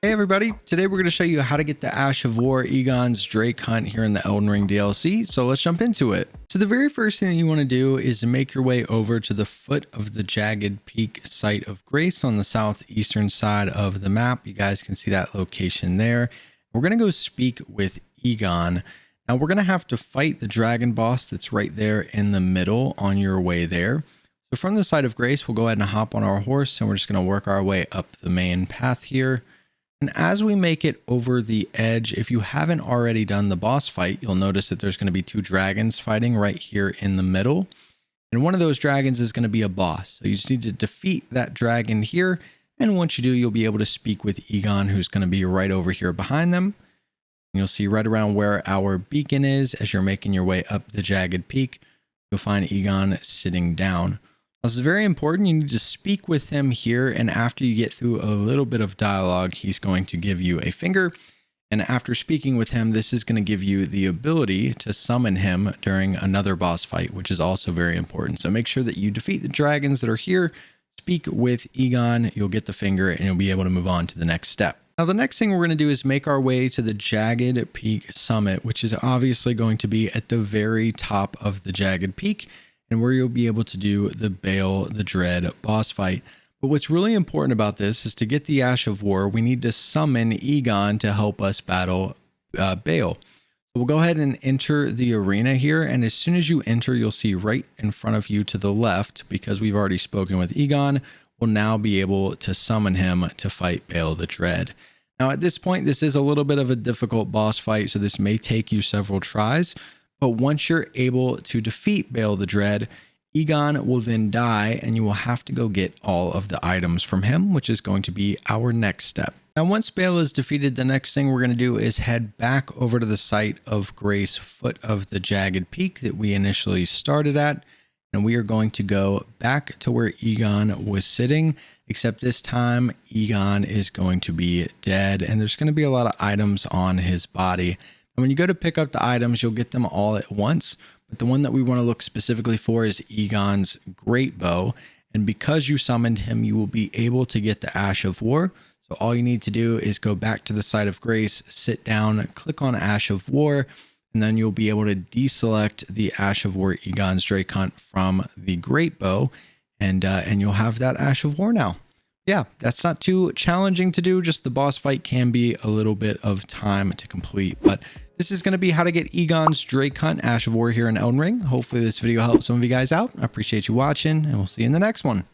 Hey everybody, today we're going to show you how to get the Ash of War Igon's Drake Hunt here in the Elden Ring DLC, so let's jump into it. So the very first thing that you want to do is make your way over to the foot of the Jagged Peak Site of Grace on the southeastern side of the map. You guys can see that location there. We're going to go speak with Igon. Now we're going to have to fight the dragon boss that's right there in the middle on your way there. So from the site of Grace, we'll go ahead and hop on our horse and we're just going to work our way up the main path here. And as we make it over the edge, if you haven't already done the boss fight, you'll notice that there's going to be two dragons fighting right here in the middle. And one of those dragons is going to be a boss. So you just need to defeat that dragon here. And once you do, you'll be able to speak with Igon, who's going to be right over here behind them. And you'll see right around where our beacon is as you're making your way up the Jagged Peak. You'll find Igon sitting down. This is very important. You need to speak with him here, and after you get through a little bit of dialogue, he's going to give you a finger. And after speaking with him, this is going to give you the ability to summon him during another boss fight, which is also very important. So make sure that you defeat the dragons that are here, speak with Igon, you'll get the finger, and you'll be able to move on to the next step. Now, the next thing we're going to do is make our way to the Jagged Peak Summit, which is obviously going to be at the very top of the Jagged Peak, and where you'll be able to do the Bale the Dread boss fight. But what's really important about this is to get the Ash of War, we need to summon Igon to help us battle Bale. So we'll go ahead and enter the arena here, and as soon as you enter, you'll see right in front of you to the left, because we've already spoken with Igon, we'll now be able to summon him to fight Bale the Dread. Now at this point, this is a little bit of a difficult boss fight, so this may take you several tries. But once you're able to defeat Bale the Dread, Igon will then die and you will have to go get all of the items from him, which is going to be our next step. Now, once Bale is defeated, the next thing we're going to do is head back over to the site of Grace, foot of the Jagged Peak that we initially started at. And we are going to go back to where Igon was sitting, except this time Igon is going to be dead and there's going to be a lot of items on his body. And when you go to pick up the items, you'll get them all at once. But the one that we want to look specifically for is Igon's great bow. And because you summoned him, you will be able to get the Ash of War. So all you need to do is go back to the site of Grace, sit down, click on Ash of War, and then you'll be able to deselect the Ash of War Igon's Drake Hunt from the great bow. And you'll have that Ash of War now. Yeah, that's not too challenging to do. Just the boss fight can be a little bit of time to complete. But this is going to be how to get Igon's Drake Hunt Ash of War here in Elden Ring. Hopefully this video helps some of you guys out. I appreciate you watching, and we'll see you in the next one.